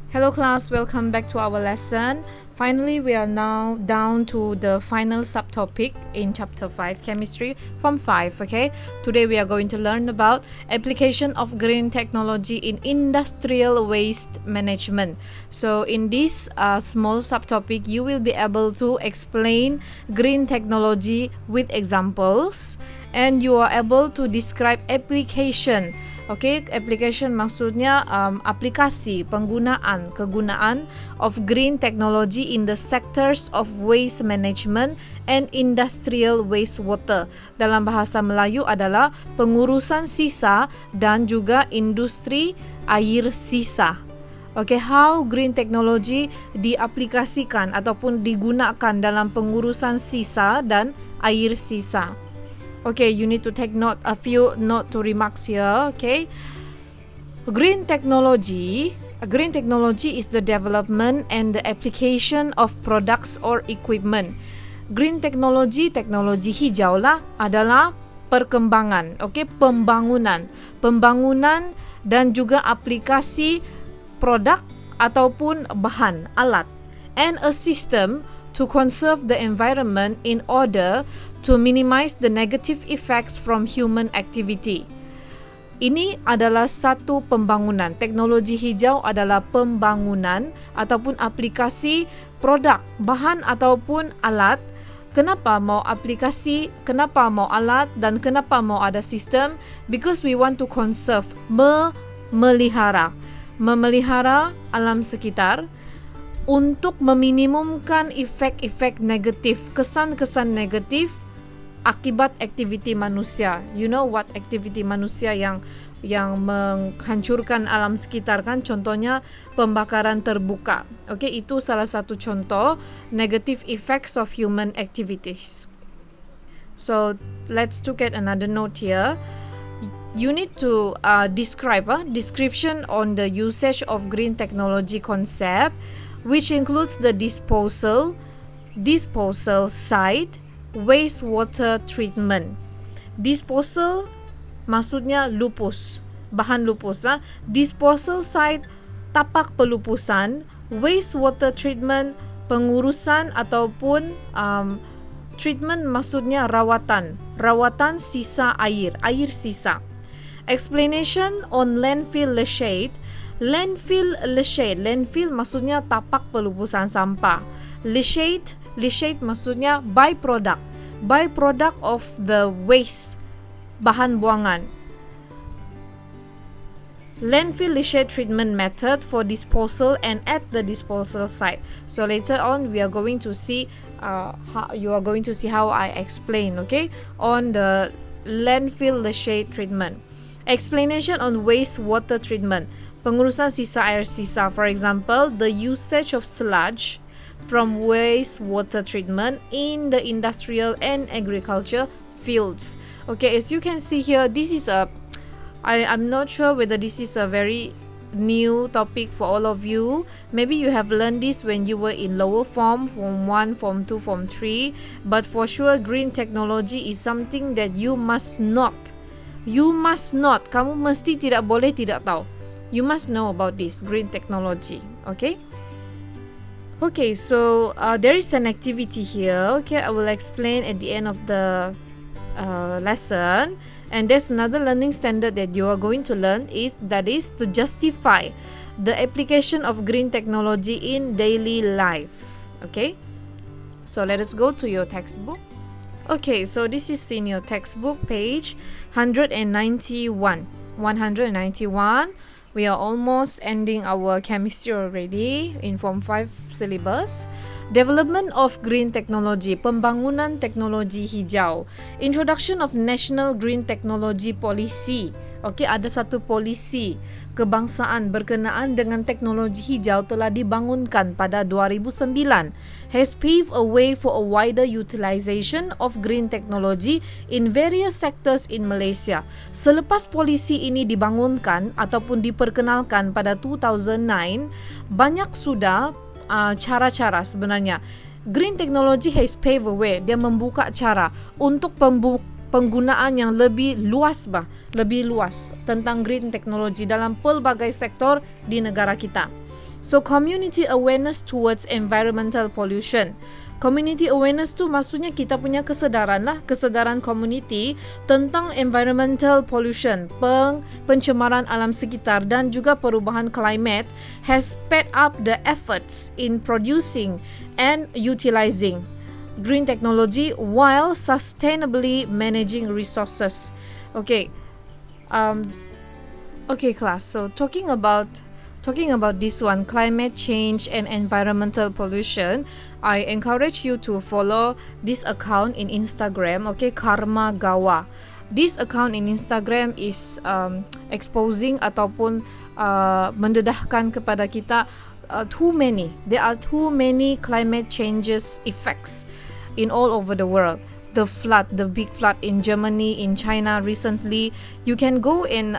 Hello class, welcome back to our lesson. Finally, we are now down to the final subtopic in chapter 5, chemistry from 5, okay? Today we are going to learn about application of green technology in industrial waste management. So in this small subtopic, you will be able to explain green technology with examples and you are able to describe application. Okay, application maksudnya aplikasi, kegunaan of green technology in the sectors of waste management and industrial wastewater. Dalam bahasa Melayu adalah pengurusan sisa dan juga industri air sisa. Okay, how green technology diaplikasikan ataupun digunakan dalam pengurusan sisa dan air sisa. Okay, you need to take note a few note to remarks here. Okay, green technology is the development and the application of products or equipment. Green technology, teknologi hijau lah, adalah perkembangan, okay, pembangunan dan juga aplikasi produk ataupun bahan alat and a system to conserve the environment in order to minimize the negative effects from human activity. Ini adalah satu pembangunan. Teknologi hijau adalah pembangunan ataupun aplikasi produk, bahan ataupun alat. Kenapa mau aplikasi, kenapa mau alat dan kenapa mau ada sistem? Because we want to conserve, memelihara alam sekitar untuk meminimumkan efek-efek negatif, kesan-kesan negatif akibat aktiviti manusia. You know what aktiviti manusia yang menghancurkan alam sekitar kan? Contohnya pembakaran terbuka. Okay, itu salah satu contoh negative effects of human activities. So let's look at another note here. You need to description on the usage of green technology concept, which includes the disposal site, wastewater treatment. Disposal maksudnya lupus, bahan lupus. Disposal site, tapak pelupusan. Wastewater treatment, pengurusan ataupun treatment maksudnya rawatan sisa air sisa. Explanation on landfill leachate. Landfill maksudnya tapak pelupusan sampah. Leachate maksudnya byproduct of the waste, bahan buangan. Landfill leachate treatment method for disposal and at the disposal site. So later on we are going to see how I explain, okay, on the landfill leachate treatment. Explanation on wastewater treatment. Pengurusan sisa air sisa. For example, the usage of sludge from wastewater treatment in the industrial and agriculture fields. Okay, as you can see here, this is I'm not sure whether this is a very new topic for all of you. Maybe you have learned this when you were in lower form 1, form 2, form 3. But for sure, green technology is something that you must not. Kamu mesti tidak boleh tidak tahu. You must know about this green technology. Okay, so there is an activity here. Okay, I will explain at the end of the lesson. And there's another learning standard that you are going to learn is to justify the application of green technology in daily life. Okay, so let us go to your textbook. Okay, so this is in your textbook, page 191. We are almost ending our chemistry already in Form 5 syllabus. Development of green technology, pembangunan teknologi hijau. Introduction of National Green Technology Policy. Okay, ada satu polisi kebangsaan berkenaan dengan teknologi hijau telah dibangunkan pada 2009. Has paved a way for a wider utilization of green technology in various sectors in Malaysia. Selepas polisi ini dibangunkan ataupun diperkenalkan pada 2009, banyak sudah cara-cara sebenarnya. Green technology has paved a way. Dia membuka cara untuk penggunaan yang lebih luas tentang green technology dalam pelbagai sektor di negara kita. So community awareness towards environmental pollution. Community awareness tu maksudnya kita punya kesedaran lah, kesedaran community tentang environmental pollution, pencemaran alam sekitar dan juga perubahan climate has sped up the efforts in producing and utilizing green technology while sustainably managing resources. Okay, okay class, so talking about this one, climate change and environmental pollution, I encourage you to follow this account in Instagram, okay, Karma Gawa. This account in Instagram is exposing ataupun mendedahkan kepada kita there are too many climate changes effects in all over the world. The big flood in Germany, in China recently. You can go and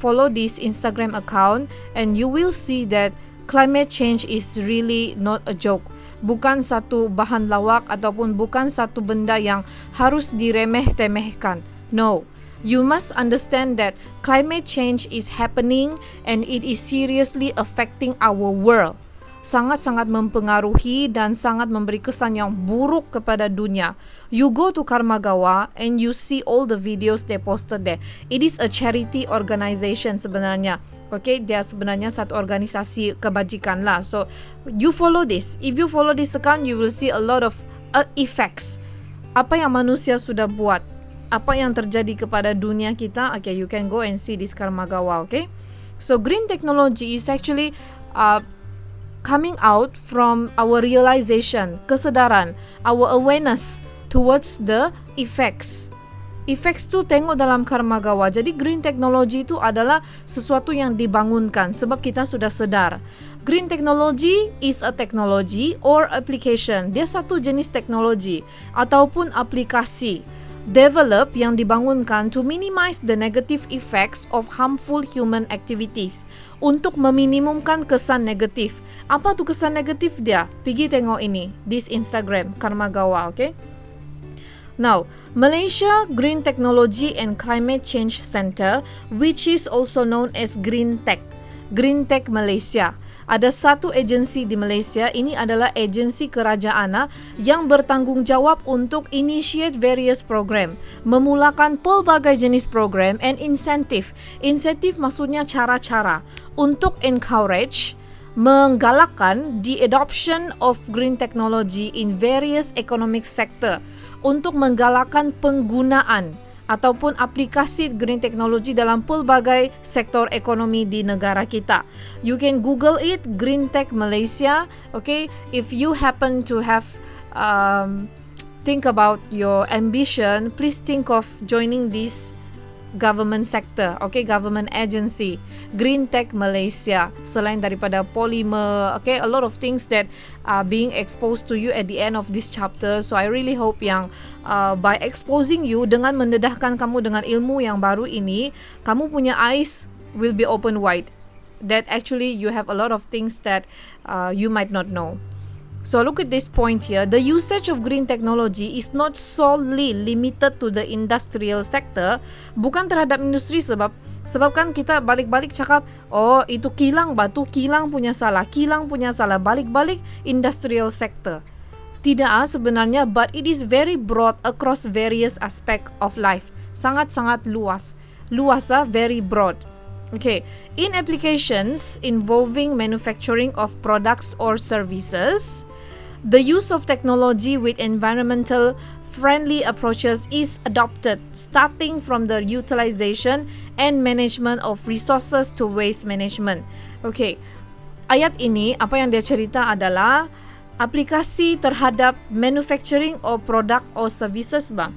follow this Instagram account and you will see that climate change is really not a joke. Bukan satu bahan lawak ataupun bukan satu benda yang harus diremeh-temehkan. No, you must understand that climate change is happening and it is seriously affecting our world. Sangat-sangat mempengaruhi dan sangat memberi kesan yang buruk kepada dunia. You go to Karma Gawa and you see all the videos they posted there. It is a charity organization sebenarnya. Okay, dia sebenarnya satu organisasi kebajikan lah. So, you follow this. If you follow this account, you will see a lot of effects. Apa yang manusia sudah buat, apa yang terjadi kepada dunia kita. Okay, you can go and see this Karma Gawa, okay? So, green technology is actually coming out from our realization, kesedaran, our awareness towards the effects. Effects tu tengok dalam Karma Gawa. Jadi green technology tu adalah sesuatu yang dibangunkan sebab kita sudah sedar. Green technology is a technology or application. Dia satu jenis teknologi ataupun aplikasi develop yang dibangunkan to minimize the negative effects of harmful human activities, untuk meminimumkan kesan negatif. Apa tu kesan negatif dia? Pergi tengok ini, this Instagram Karma Gawa, okay? Now, Malaysia Green Technology and Climate Change Center, which is also known as Green Tech Malaysia. Ada satu agensi di Malaysia, ini adalah agensi kerajaan yang bertanggungjawab untuk initiate various program, memulakan pelbagai jenis program and incentive. Insentif maksudnya cara-cara untuk encourage, menggalakkan the adoption of green technology in various economic sector, untuk menggalakkan penggunaan ataupun aplikasi green technology dalam pelbagai sektor ekonomi di negara kita. You can Google it, Green Tech Malaysia. Okay, if you happen to have think about your ambition, please think of joining this government sector, okay, government agency, Green Tech Malaysia. Selain daripada polymer, okay, a lot of things that are being exposed to you at the end of this chapter. So I really hope yang by exposing you, dengan mendedahkan kamu dengan ilmu yang baru ini, kamu punya eyes will be open wide. That actually you have a lot of things that you might not know. So look at this point here. The usage of green technology is not solely limited to the industrial sector. Bukan terhadap industri sebab kan kita balik-balik cakap, oh itu kilang batu, kilang punya salah, balik-balik industrial sector. Tidak sebenarnya, but it is very broad across various aspect of life. Sangat-sangat luas. Very broad. Okay, in applications involving manufacturing of products or services, the use of technology with environmental friendly approaches is adopted, starting from the utilization and management of resources to waste management. Okay, ayat ini apa yang dia cerita adalah aplikasi terhadap manufacturing of product or services bang.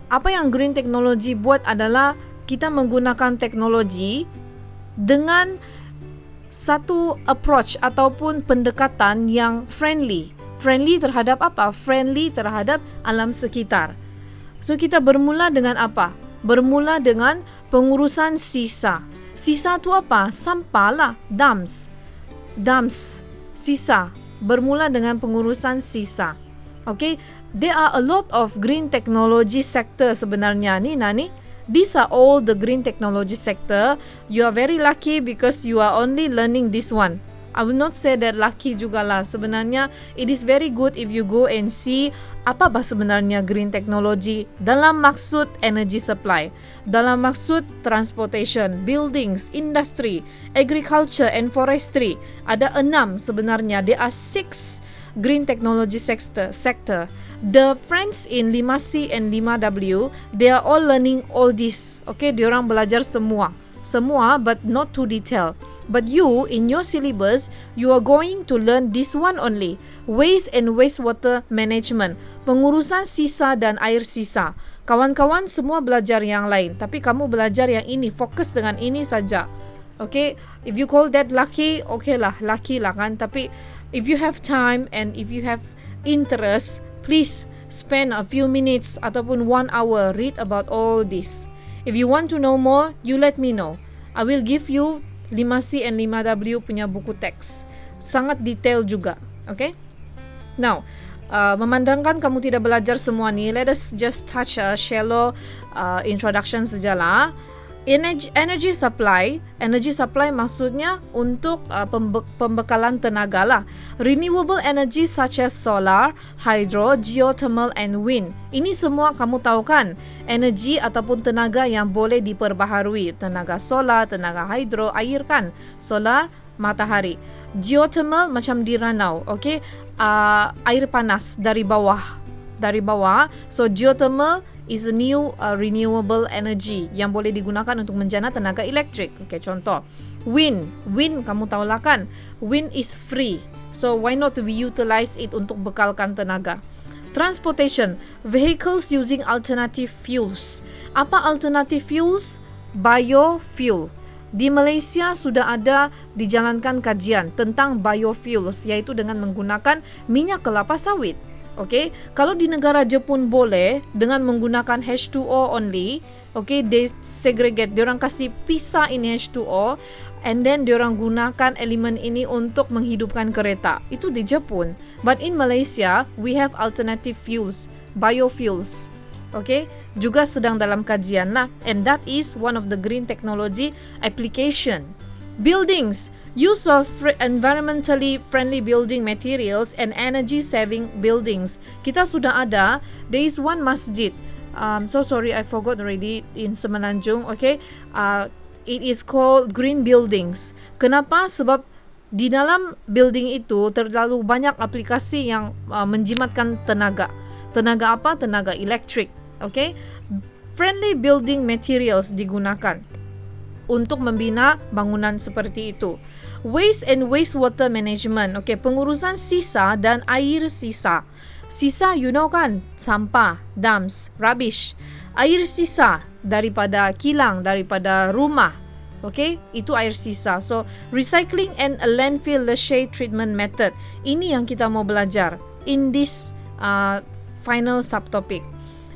Apa yang green technology buat adalah kita menggunakan teknologi dengan satu approach ataupun pendekatan yang friendly. Friendly terhadap apa? Friendly terhadap alam sekitar. So kita bermula dengan apa? Bermula dengan pengurusan sisa. Sisa tu apa? Sampah lah. Dumps, sisa. Bermula dengan pengurusan sisa. Okay, there are a lot of green technology sector sebenarnya ni Nani. These are all the green technology sector. You are very lucky because you are only learning this one. I will not say that lucky jugalah. Sebenarnya it is very good if you go and see apa bah sebenarnya green technology dalam maksud energy supply, dalam maksud transportation, buildings, industry, agriculture and forestry. Ada 6 sebenarnya. There are 6 green technology sector. The friends in 5C and 5W, they are all learning all this. Okay, diorang belajar semua, but not too detail. But you, in your syllabus, you are going to learn this one only. Waste and wastewater management. Pengurusan sisa dan air sisa. Kawan-kawan semua belajar yang lain, tapi kamu belajar yang ini, fokus dengan ini saja. Okay, if you call that lucky, okay lah, lucky lah kan. Tapi if you have time and if you have interest, please spend a few minutes ataupun 1 hour read about all this. If you want to know more, you let me know. I will give you 5C and 5W punya buku teks. Sangat detail juga. Okay? Now, memandangkan kamu tidak belajar semua ni, let us just touch a shallow introduction sajalah. Energy supply maksudnya untuk pembekalan tenaga lah. Renewable energy such as solar, hydro, geothermal and wind. Ini semua kamu tahu kan? Energi ataupun tenaga yang boleh diperbaharui. Tenaga solar, tenaga hydro, air kan? Solar, matahari. Geothermal macam di ranau, okay? Air panas dari bawah. So geothermal is a new renewable energy yang boleh digunakan untuk menjana tenaga elektrik. Okay, contoh. Wind kamu tahulah kan? Wind is free. So why not we utilize it untuk bekalkan tenaga? Transportation, vehicles using alternative fuels. Apa alternative fuels? Biofuel. Di Malaysia sudah ada dijalankan kajian tentang biofuels, iaitu dengan menggunakan minyak kelapa sawit. Okay, kalau di negara Jepun boleh dengan menggunakan H2O only. Okay, they segregate, diorang kasih pisah ini H2O and then diorang gunakan elemen ini untuk menghidupkan kereta. Itu di Jepun. But in Malaysia, we have alternative fuels, biofuels. Okay, juga sedang dalam kajian lah, and that is one of the green technology application. Buildings, use of environmentally friendly building materials and energy saving buildings. Kita sudah ada. There is one masjid. So sorry, I forgot already in Semenanjung. Okay, it is called green buildings. Kenapa? Sebab di dalam building itu terlalu banyak aplikasi yang menjimatkan tenaga. Tenaga apa? Tenaga elektrik. Okay, friendly building materials digunakan untuk membina bangunan seperti itu. Waste and wastewater management. Okay, pengurusan sisa dan air sisa. Sisa, you know kan? Sampah, dumps, rubbish. Air sisa daripada kilang, daripada rumah. Okay, itu air sisa. So, recycling and a landfill leachate treatment method. Ini yang kita mau belajar in this final subtopic.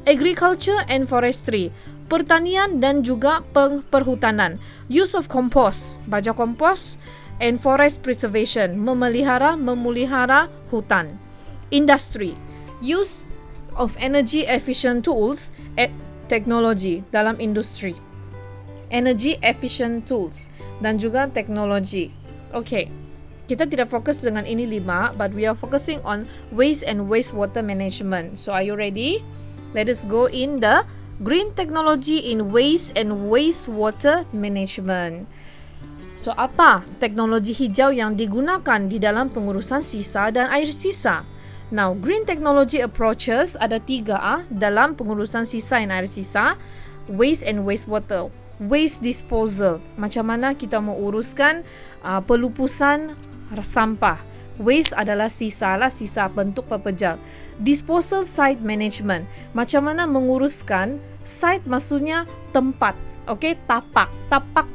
Agriculture and forestry. Pertanian dan juga perhutanan. Use of compost, baja kompos, and forest preservation, memelihara hutan. Industry, use of energy efficient tools and technology dalam industri. Energy efficient tools dan juga teknologi. Okay, kita tidak fokus dengan ini 5, but we are focusing on waste and wastewater management. So are you ready? Let us go in the green technology in waste and wastewater management. So, apa teknologi hijau yang digunakan di dalam pengurusan sisa dan air sisa? Now, green technology approaches ada 3 dalam pengurusan sisa dan air sisa. Waste and wastewater. Waste disposal. Macam mana kita mau uruskan pelupusan sampah. Waste adalah sisa bentuk pepejal. Disposal site management. Macam mana menguruskan site, maksudnya tempat. Okay, tapak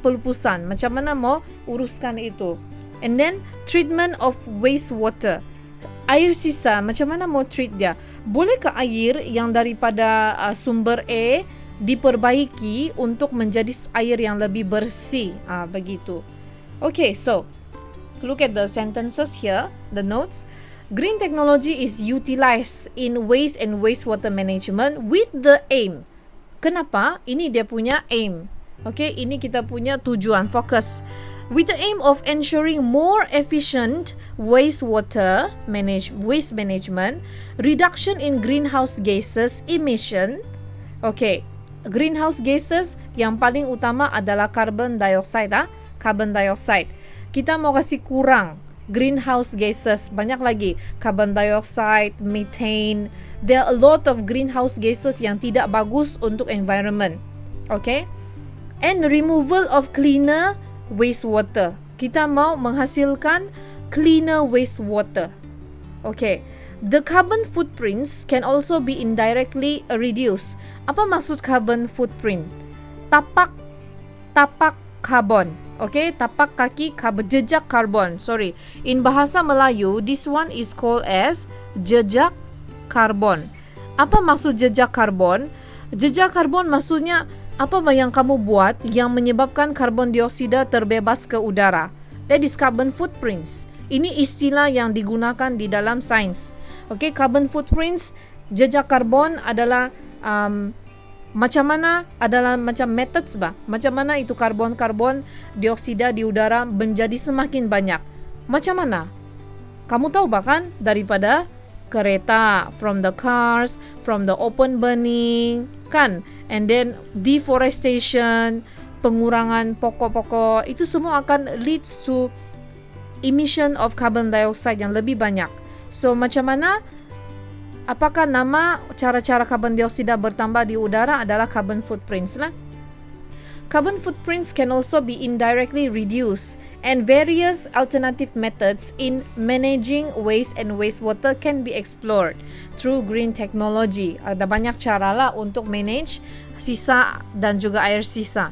pelupusan. Macam mana mau uruskan itu. And then treatment of wastewater. Air sisa, macam mana mau treat dia? Bolehkah air yang daripada sumber A diperbaiki untuk menjadi air yang lebih bersih? Begitu. Okay, so look at the sentences here, the notes. Green technology is utilized in waste and wastewater management with the aim. Kenapa? Ini dia punya aim. Okay, ini kita punya tujuan, fokus. With the aim of ensuring more efficient waste management, reduction in greenhouse gases emission. Okay, greenhouse gases yang paling utama adalah carbon dioxide. Carbon dioxide. Kita mau kasih kurang greenhouse gases, banyak lagi carbon dioxide, methane. There are a lot of greenhouse gases yang tidak bagus untuk environment. Okay, and removal of cleaner wastewater. Kita mau menghasilkan cleaner wastewater. Okay, the carbon footprints can also be indirectly reduced. Apa maksud carbon footprint? Tapak karbon. Okay, tapak kaki jejak karbon. Sorry, in bahasa Melayu, this one is called as jejak karbon. Apa maksud jejak karbon? Jejak karbon maksudnya apa yang kamu buat yang menyebabkan karbon dioksida terbebas ke udara. That is carbon footprints. Ini istilah yang digunakan di dalam sains. Okay, carbon footprints, jejak karbon adalah macam mana, adalah macam methods macam mana itu karbon dioksida di udara menjadi semakin banyak. Macam mana? Kamu tahu bahkan daripada kereta, from the cars, from the open burning, kan? And then deforestation, pengurangan pokok-pokok, itu semua akan leads to emission of carbon dioxide yang lebih banyak. So macam mana? Apakah nama cara-cara carbon dioksida bertambah di udara adalah carbon footprints lah? Carbon footprints can also be indirectly reduced, and various alternative methods in managing waste and wastewater can be explored through green technology. Ada banyak cara lah untuk manage sisa dan juga air sisa.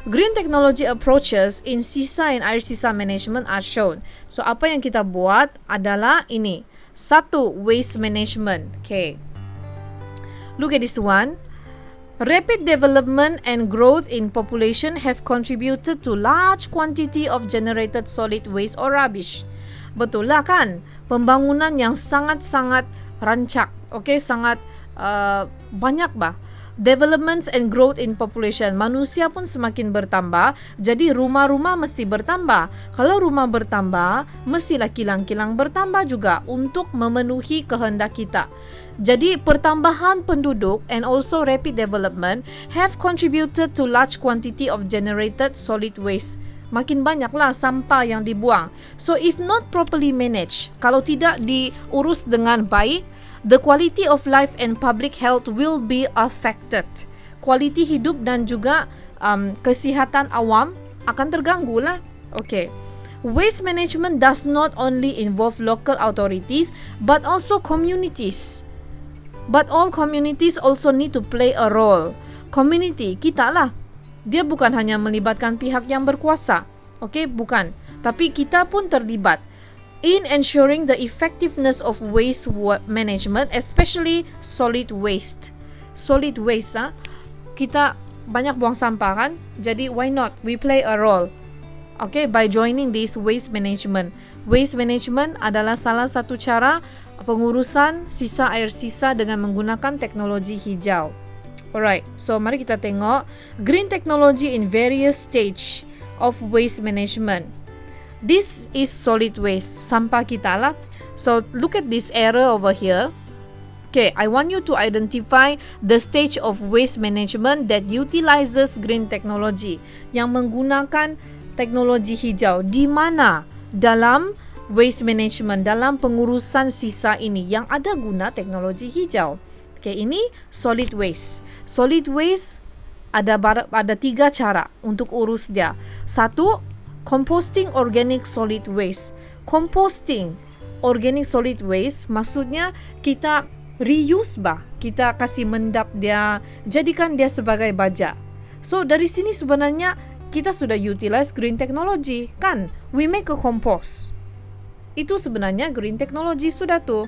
Green technology approaches in sisa and air sisa management are shown. So apa yang kita buat adalah ini. 1. Waste management. Okay. Look at this one. Rapid development and growth in population have contributed to large quantity of generated solid waste or rubbish. Betul lah kan? Pembangunan yang sangat-sangat rancak. Okay, sangat banyak Developments and growth in population. Manusia pun semakin bertambah, jadi rumah-rumah mesti bertambah. Kalau rumah bertambah, mestilah kilang-kilang bertambah juga untuk memenuhi kehendak kita. Jadi pertambahan penduduk and also rapid development have contributed to large quantity of generated solid waste. Makin banyaklah sampah yang dibuang. So if not properly managed, kalau tidak diurus dengan baik, the quality of life and public health will be affected. Kualiti hidup dan juga kesihatan awam akan terganggu lah. Okay. Waste management does not only involve local authorities but also communities. But all communities also need to play a role. Community, kita lah. Dia bukan hanya melibatkan pihak yang berkuasa. Okay, bukan. Tapi kita pun terlibat in ensuring the effectiveness of waste management, especially solid waste. Solid waste, kita banyak buang sampah kan? Jadi why not we play a role? Okay, by joining this waste management. Waste management adalah salah satu cara pengurusan sisa air sisa dengan menggunakan teknologi hijau. Alright, so mari kita tengok green technology in various stage of waste management. This is solid waste, sampah kita lah. So look at this arrow over here. Okay, I want you to identify the stage of waste management that utilizes green technology, yang menggunakan teknologi hijau. Di mana dalam waste management, dalam pengurusan sisa ini yang ada guna teknologi hijau? Okay, ini solid waste. Solid waste ada 3 cara untuk urus dia. 1, composting organic solid waste. Composting organic solid waste maksudnya kita reuse kita kasih mendap dia, jadikan dia sebagai baja. So dari sini sebenarnya kita sudah utilize green technology kan? We make a compost. Itu sebenarnya green technology sudah tuh.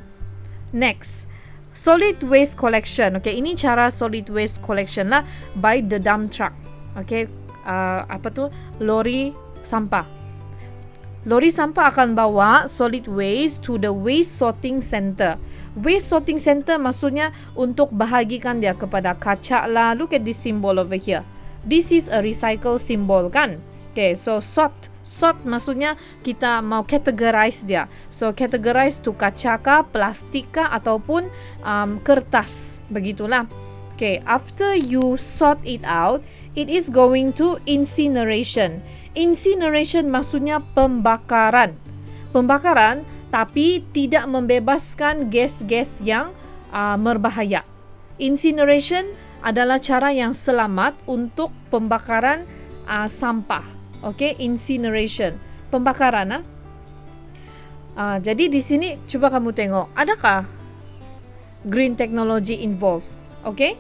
Next, solid waste collection. Okay, ini cara solid waste collection lah by the dump truck. Okay, lori sampah. Lori sampah akan bawa solid waste to the waste sorting center. Waste sorting center maksudnya untuk bahagikan dia kepada kaca lah. Look at this symbol over here. This is a recycle symbol kan? Okay, so Sort maksudnya kita mau categorize dia. So categorize tu kaca kah, plastik kah, ataupun kertas. Begitulah. Okay, after you sort it out, it is going to incineration. Incineration maksudnya pembakaran. Pembakaran tapi tidak membebaskan gas-gas yang berbahaya. Incineration adalah cara yang selamat untuk pembakaran sampah. Okay, incineration, pembakaran. Jadi di sini cuba kamu tengok, adakah green technology involved? Okay,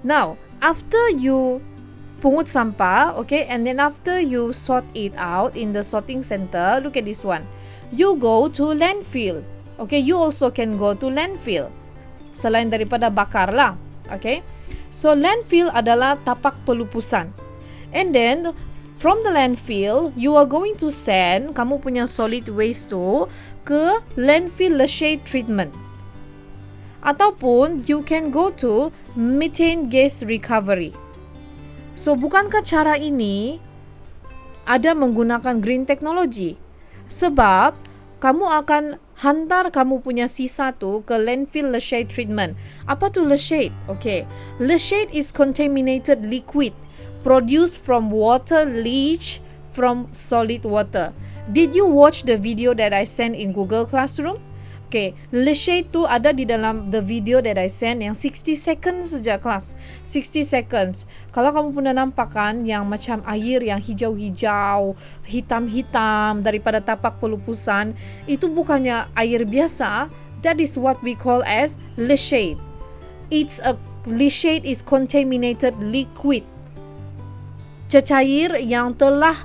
now after you pungut sampah, okay, and then after you sort it out in the sorting center, look at this one. You go to landfill. Okay, you also can go to landfill. Selain daripada bakar lah. Okay, so landfill adalah tapak pelupusan. And then from the landfill, you are going to send kamu punya solid waste tu ke landfill leachate treatment. Ataupun you can go to methane gas recovery. So bukankah cara ini ada menggunakan green technology? Sebab kamu akan hantar kamu punya sisa tu ke landfill leachate treatment. Apa tu leachate? Okay, leachate is contaminated liquid produced from water leach from solid water. Did you watch the video that I sent in Google Classroom? Okay, leachate tu ada di dalam the video that I sent yang 60 seconds saja kelas. 60 seconds. Kalau kamu pernah nampak kan yang macam air yang hijau-hijau, hitam-hitam daripada tapak pelupusan, itu bukannya air biasa. That is what we call as leachate. Leachate is contaminated liquid. Cecair yang telah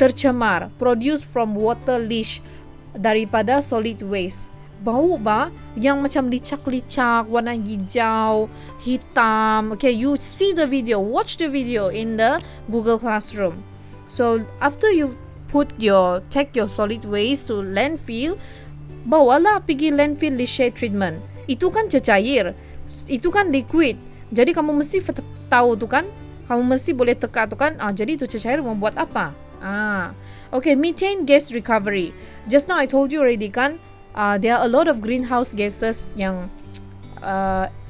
tercemar, produced from water leach daripada solid waste. Bau ba yang macam licak-licak, warna hijau, hitam. Okay, you see the video, watch the video in the Google Classroom. So after you take your solid waste to landfill, bawalah pergi landfill leachate treatment. Itu kan cecair, itu kan liquid. Jadi kamu mesti tahu tu kan, kamu mesti boleh teka tu kan. Jadi itu cecair mau buat apa? Okay, methane gas recovery. Just now I told you already kan, there are a lot of greenhouse gases yang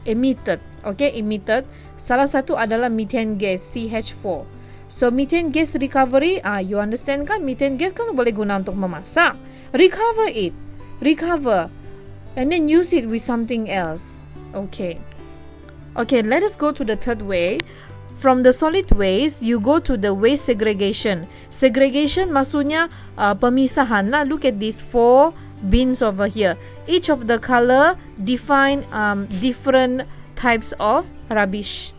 emitted. Okay, emitted. Salah satu adalah methane gas, CH4. So methane gas recovery, you understand kan? Methane gas kan boleh guna untuk memasak. Recover it, and then use it with something else. Okay, let us go to the third way. From the solid waste, you go to the waste segregation. Segregation maksudnya pemisahan lah. Look at these 4 bins over here. Each of the color define different types of rubbish.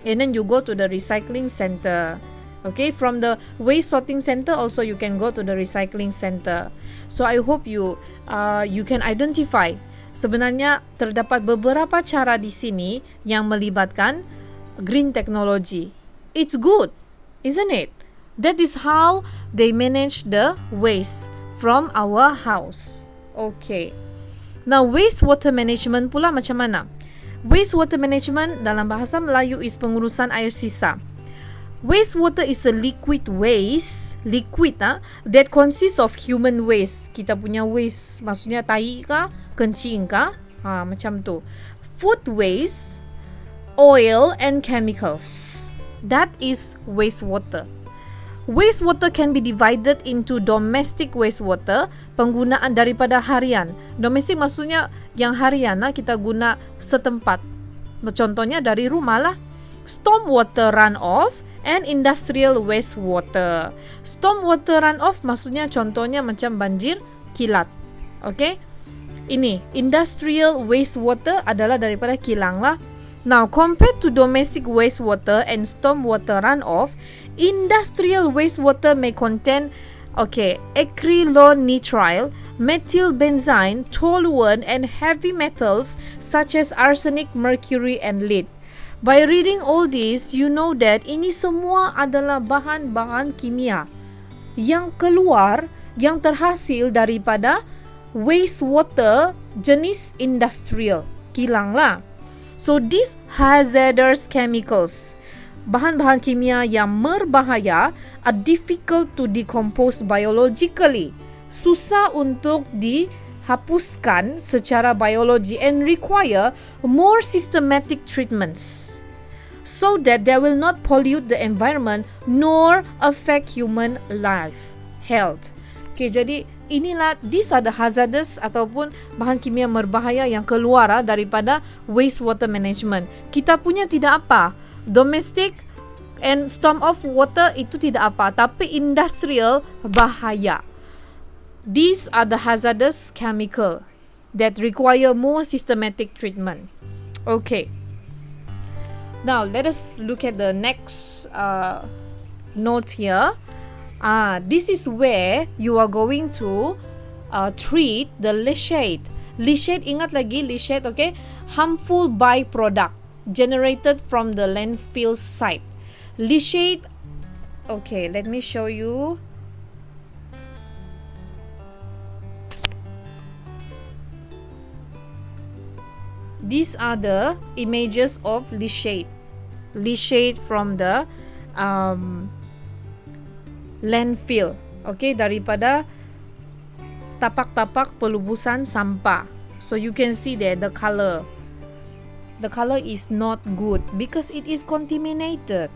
And then you go to the recycling center. Okay, from the waste sorting center also you can go to the recycling center. So I hope you can identify. Sebenarnya terdapat beberapa cara di sini yang melibatkan green technology. It's good, isn't it? That is how they manage the waste from our house. Okay. Now wastewater management pula macam mana? Wastewater management dalam bahasa Melayu is pengurusan air sisa. Wastewater is a liquid waste, that consists of human waste. Kita punya waste, maksudnya tai kah, kencing kah, macam tu. Food waste, oil and chemicals. That is wastewater. Wastewater can be divided into domestic wastewater, penggunaan daripada harian. Domestic maksudnya yang harian kita guna setempat. Contohnya dari rumah lah. Stormwater runoff and industrial wastewater. Stormwater runoff maksudnya contohnya macam banjir kilat. Okay? Ini industrial wastewater adalah daripada kilang lah. Now, compared to domestic wastewater and stormwater runoff, industrial wastewater may contain acrylonitrile, methylbenzene, toluene, and heavy metals such as arsenic, mercury, and lead. By reading all this, you know that ini semua adalah bahan-bahan kimia yang keluar, yang terhasil daripada wastewater jenis industrial, kilang lah. So these hazardous chemicals, bahan-bahan kimia yang berbahaya are difficult to decompose biologically. Susah untuk dihapuskan secara biologi and require more systematic treatments so that they will not pollute the environment nor affect human life, health. Okay, jadi inilah, these are the hazardous ataupun bahan kimia berbahaya yang keluar daripada wastewater management. Kita punya tidak apa, domestic and storm of water itu tidak apa, tapi industrial bahaya. These are the hazardous chemical that require more systematic treatment. Okay. Now let us look at the next note here. This is where you are going to treat the leachate. Leachate, ingat lagi leachate, okay? Harmful byproduct generated from the landfill site. Leachate, okay, let me show you. These are the images of leachate. Leachate from the landfill, okay, daripada tapak-tapak pelubusan sampah. So you can see there the color. The color is not good because it is contaminated.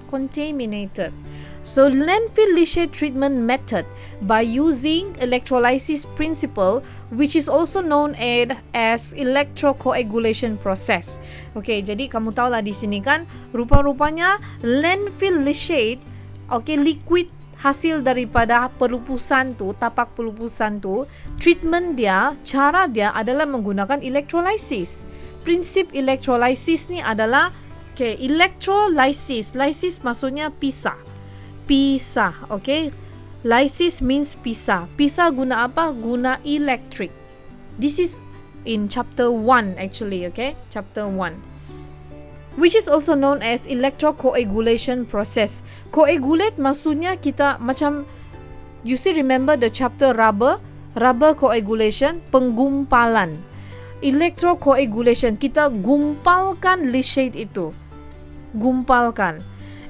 So landfill leachate treatment method by using electrolysis principle, which is also known as electrocoagulation process. Okay, jadi kamu tahulah di sini kan, rupa-rupanya landfill leachate, okay, liquid hasil daripada pelupusan tu, tapak pelupusan tu, treatment dia, cara dia adalah menggunakan electrolysis. Prinsip electrolysis ni adalah, okay, electrolysis, lysis maksudnya pisah, okay. Lysis means pisah. Pisah guna apa? Guna electric. This is in chapter 1 actually, okay, chapter 1. Which is also known as electrocoagulation process. Coagulate maksudnya kita macam, you still remember the chapter rubber coagulation, penggumpalan. Electrocoagulation, kita gumpalkan leachate itu. Gumpalkan.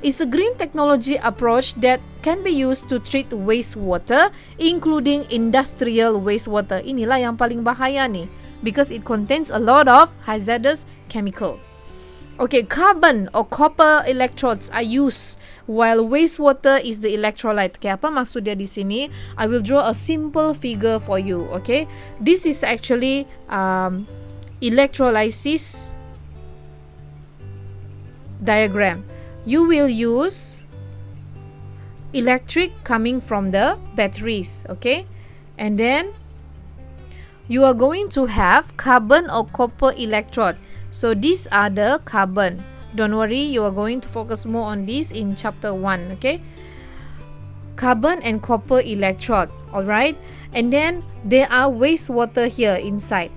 It's a green technology approach that can be used to treat wastewater, including industrial wastewater. Inilah yang paling bahaya ni, because it contains a lot of hazardous chemical. Okay, carbon or copper electrodes are used while wastewater is the electrolyte. Okay, apa maksud dia di sini? I will draw a simple figure for you. Okay, this is actually electrolysis diagram. You will use electric coming from the batteries. Okay, and then you are going to have carbon or copper electrode. So these are the carbon. Don't worry, you are going to focus more on this in chapter 1, okay? Carbon and copper electrode, alright? And then there are wastewater here inside.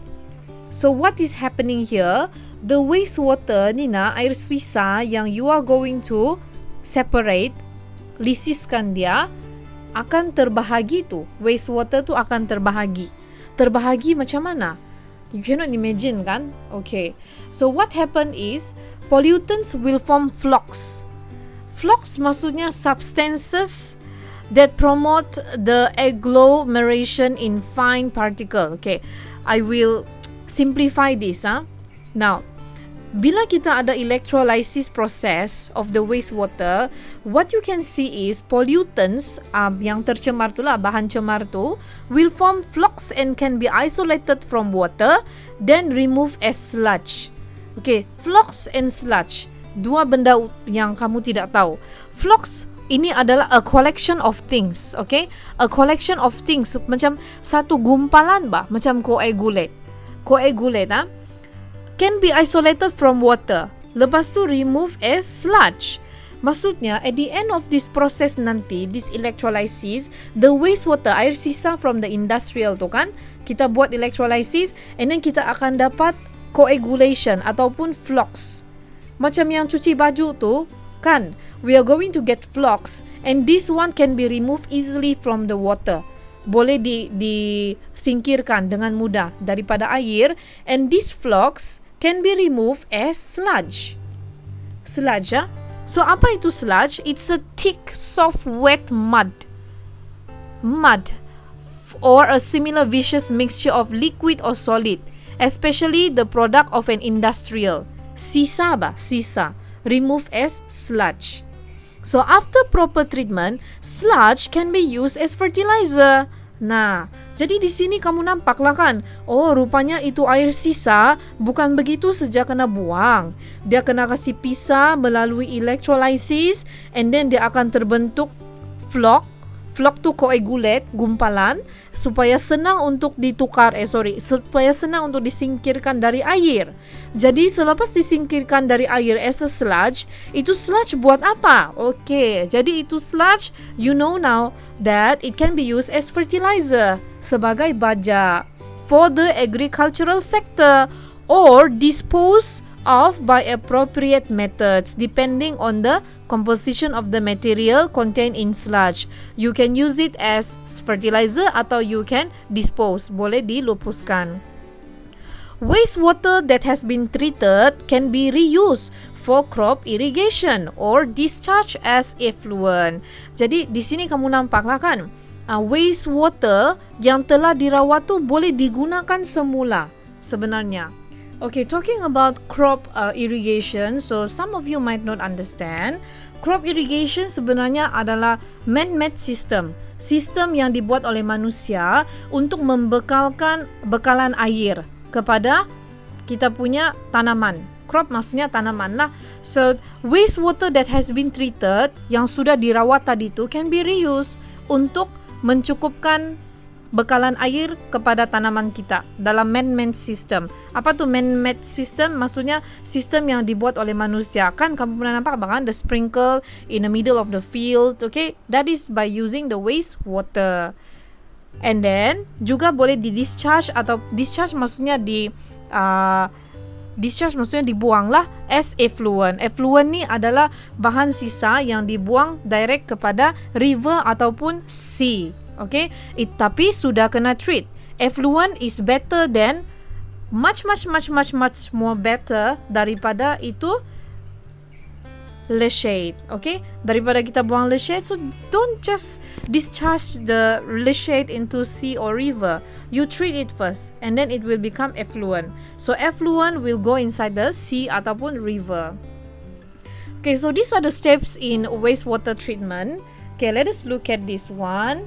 So what is happening here? The wastewater ni na, air sisa yang you are going to separate, lisiskan dia, akan terbahagi tu. Wastewater tu akan terbahagi. Terbahagi macam mana? You cannot imagine kan? Okay. So what happen is pollutants will form flocks. Flocks maksudnya substances that promote the agglomeration in fine particle. Okay. I will simplify this. Now, bila kita ada electrolysis process of the wastewater, what you can see is pollutants yang tercemar tu lah, bahan cemar tu, will form flocks and can be isolated from water, then removed as sludge. Okay, flocks and sludge, dua benda yang kamu tidak tahu. Flocks ini adalah a collection of things, okay? A collection of things, macam satu gumpalan bah, macam coagulate. Coagulate, can be isolated from water. Lepas tu remove as sludge. Maksudnya, at the end of this process nanti, this electrolysis, the wastewater, air sisa from the industrial tu kan, kita buat electrolysis, and then kita akan dapat coagulation ataupun flocks. Macam yang cuci baju tu, kan, we are going to get flocks, and this one can be removed easily from the water. Boleh disingkirkan dengan mudah daripada air, and these flocks can be removed as sludge. Sludge, So apa itu sludge? It's a thick, soft, wet mud or a similar viscous mixture of liquid or solid, especially the product of an industrial. Sisa remove as sludge. So after proper treatment, sludge can be used as fertilizer. Nah, jadi di sini kamu nampak lah kan, oh rupanya itu air sisa bukan begitu saja kena buang. Dia kena kasih pisah melalui electrolysis, and then dia akan terbentuk flock to coagulate, gumpalan, supaya senang untuk supaya senang untuk disingkirkan dari air. Jadi selepas disingkirkan dari air as a sludge, itu sludge buat apa? Okay, jadi itu sludge, you know now that it can be used as fertilizer, sebagai baja for the agricultural sector, or disposed of by appropriate methods depending on the composition of the material contained in sludge. You can use it as fertilizer atau you can dispose, boleh dilupuskan. Wastewater that has been treated can be reused for crop irrigation or discharge as effluent. Jadi di sini kamu nampak lah kan, wastewater yang telah dirawat tu boleh digunakan semula sebenarnya. Okay, talking about crop irrigation, so some of you might not understand. Crop irrigation sebenarnya adalah man-made system yang dibuat oleh manusia untuk bekalan air kepada kita punya tanaman. Crop maksudnya tanaman lah. So, wastewater that has been treated, yang sudah dirawat tadi tu, can be reused untuk mencukupkan bekalan air kepada tanaman kita dalam man-made system. Apa tu man-made system? Maksudnya sistem yang dibuat oleh manusia. Kan kamu pernah nampak kan, the sprinkle in the middle of the field, okay? That is by using the wastewater. And then juga boleh di-discharge, atau discharge maksudnya discharge maksudnya dibuang lah, as effluent. Effluent ni adalah bahan sisa yang dibuang direct kepada river ataupun sea. Okay, tapi sudah kena treat. Effluent is better than much more better daripada itu leachate. Okay, daripada kita buang leachate, so don't just discharge the leachate into sea or river. You treat it first, and then it will become effluent. So effluent will go inside the sea ataupun river. Okay, so these are the steps in wastewater treatment. Okay, let us look at this one.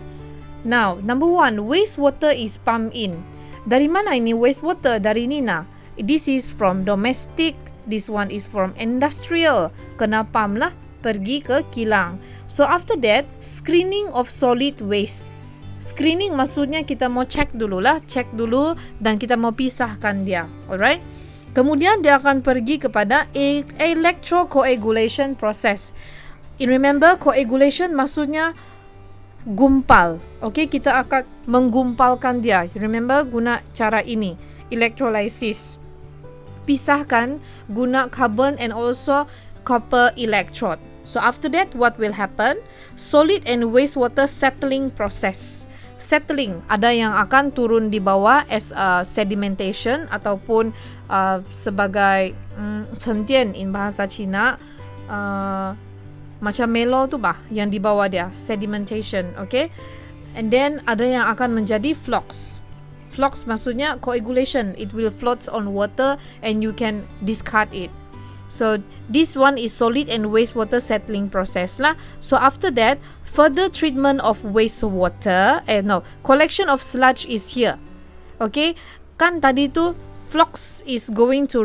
Now, number 1, wastewater is pumped in. Dari mana ini wastewater? Dari Nina. This is from domestic. This one is from industrial. Kena pump lah, pergi ke kilang. So after that, screening of solid waste. Screening maksudnya kita mau check dulu dan kita mau pisahkan dia. Alright? Kemudian dia akan pergi kepada electrocoagulation process. Remember, coagulation maksudnya gumpal. Okay, kita akan menggumpalkan dia. Remember, guna cara ini, electrolysis. Pisahkan guna carbon and also copper electrode. So after that, what will happen? Solid and wastewater settling process. Settling, ada yang akan turun di bawah as sedimentation ataupun sebagai centian in bahasa Cina. Macam melo tu bah yang di bawah dia, sedimentation, okay? And then ada yang akan menjadi flocks. Flocks maksudnya coagulation. It will float on water and you can discard it. So this one is solid and wastewater settling process lah. So after that, further treatment of wastewater, collection of sludge is here. Okay? Kan tadi tu flocks is going to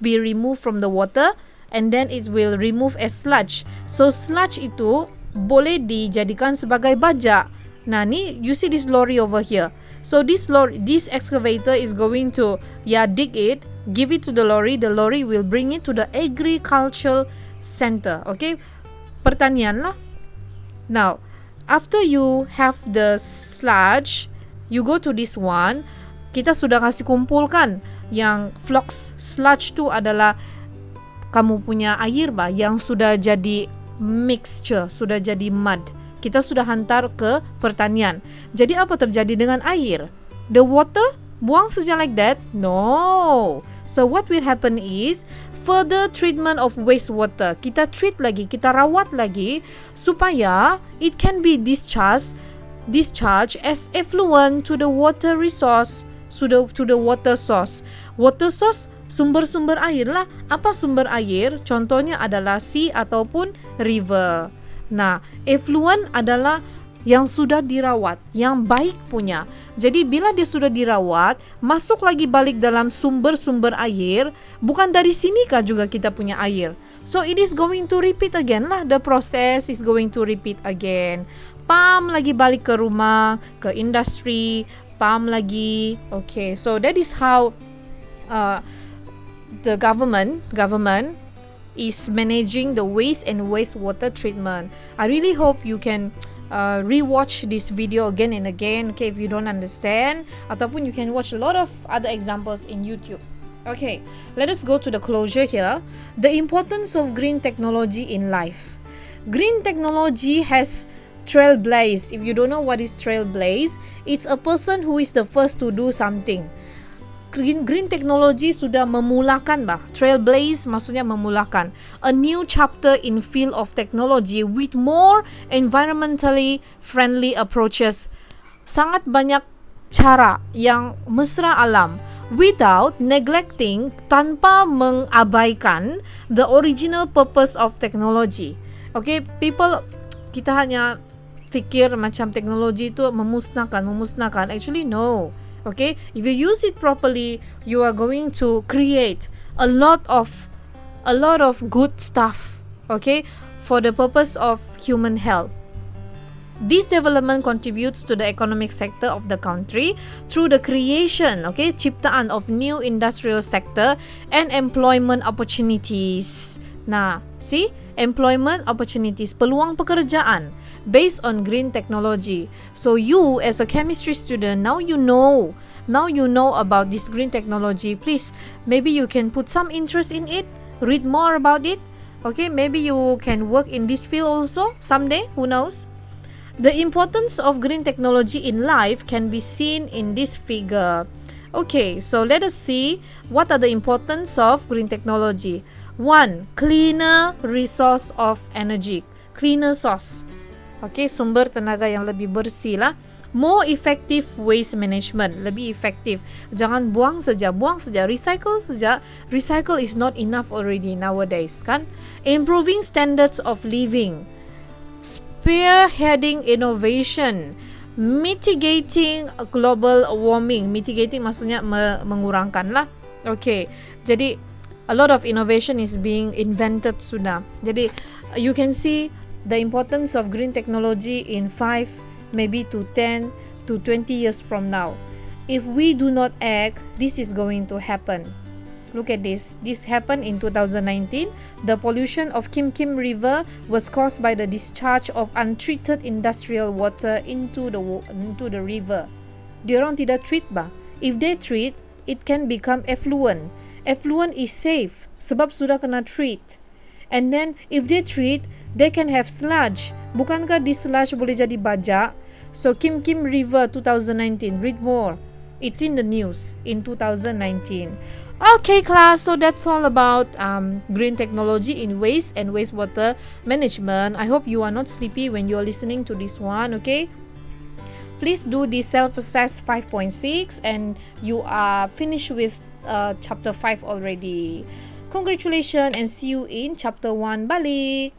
be removed from the water. And then it will remove as sludge. So sludge itu boleh dijadikan sebagai baja. Nah ni, you see this lorry over here. So this excavator is going to dig it, give it to the lorry. The lorry will bring it to the agricultural center. Okay, pertanian lah. Now, after you have the sludge, you go to this one. Kita sudah kasih kumpulkan yang flocks sludge tu adalah kamu punya air yang sudah jadi mixture, sudah jadi mud. Kita sudah hantar ke pertanian. Jadi apa terjadi dengan air? The water buang saja like that? No. So what will happen is, further treatment of wastewater. Kita treat lagi, kita rawat lagi supaya it can be discharged as effluent to the water resource, to the water source. Water source sumber-sumber air lah. Apa sumber air? Contohnya adalah sea ataupun river. Nah, effluent adalah yang sudah dirawat, yang baik punya. Jadi bila dia sudah dirawat, masuk lagi balik dalam sumber-sumber air, bukan dari sini kah juga kita punya air. So it is going to repeat again lah, the process is going to repeat again. Pump lagi balik ke rumah, ke industri, pump lagi. Okay, so that is how the government is managing the waste and wastewater treatment. I really hope you can rewatch this video again and again, okay, if you don't understand, ataupun you can watch a lot of other examples in YouTube. Okay, let us go to the closure here. The importance of green technology in life. Green technology has trailblaze. If you don't know what is trailblaze, it's a person who is the first to do something. Green technology sudah memulakan bah. Trailblaze maksudnya memulakan a new chapter in field of technology with more environmentally friendly approaches. Sangat banyak cara yang mesra alam without neglecting, tanpa mengabaikan the original purpose of technology. Okay, kita hanya fikir macam teknologi itu memusnahkan. Actually no. Okay, if you use it properly, you are going to create a lot of good stuff, okay, for the purpose of human health. This development contributes to the economic sector of the country through the creation, okay, ciptaan of new industrial sector and employment opportunities. Nah, see, employment opportunities, peluang pekerjaan based on green technology. So you as a chemistry student, now you know about this green technology. Please, maybe you can put some interest in it, read more about it. Okay, maybe you can work in this field also someday, who knows. The importance of green technology in life can be seen in this figure. Okay, so let us see what are the importance of green technology. 1. Cleaner resource of energy. Cleaner source. Okay, sumber tenaga yang lebih bersih lah. More effective waste management. Lebih efektif. Jangan buang saja. Recycle saja. Recycle is not enough already nowadays, kan? Improving standards of living. Spearheading innovation. Mitigating global warming. Mitigating maksudnya mengurangkan lah. Okay, jadi a lot of innovation is being invented sudah. Jadi you can see the importance of green technology in 5, maybe to 10 to 20 years from now. If we do not act, this is going to happen. Look at this. This happened in 2019. The pollution of Kim River was caused by the discharge of untreated industrial water into the river. Diorang tidak treat bah. If they treat, it can become effluent. Effluent is safe sebab sudah kena treat. And then if they treat, they can have sludge. Bukankah di sludge boleh jadi baja? So Kim River 2019, read more. It's in the news in 2019. Okay class, so that's all about green technology in waste and wastewater management. I hope you are not sleepy when you are listening to this one, okay? Please do the self-assess 5.6 and you are finished with chapter 5 already. Congratulations and see you in chapter 1 balik.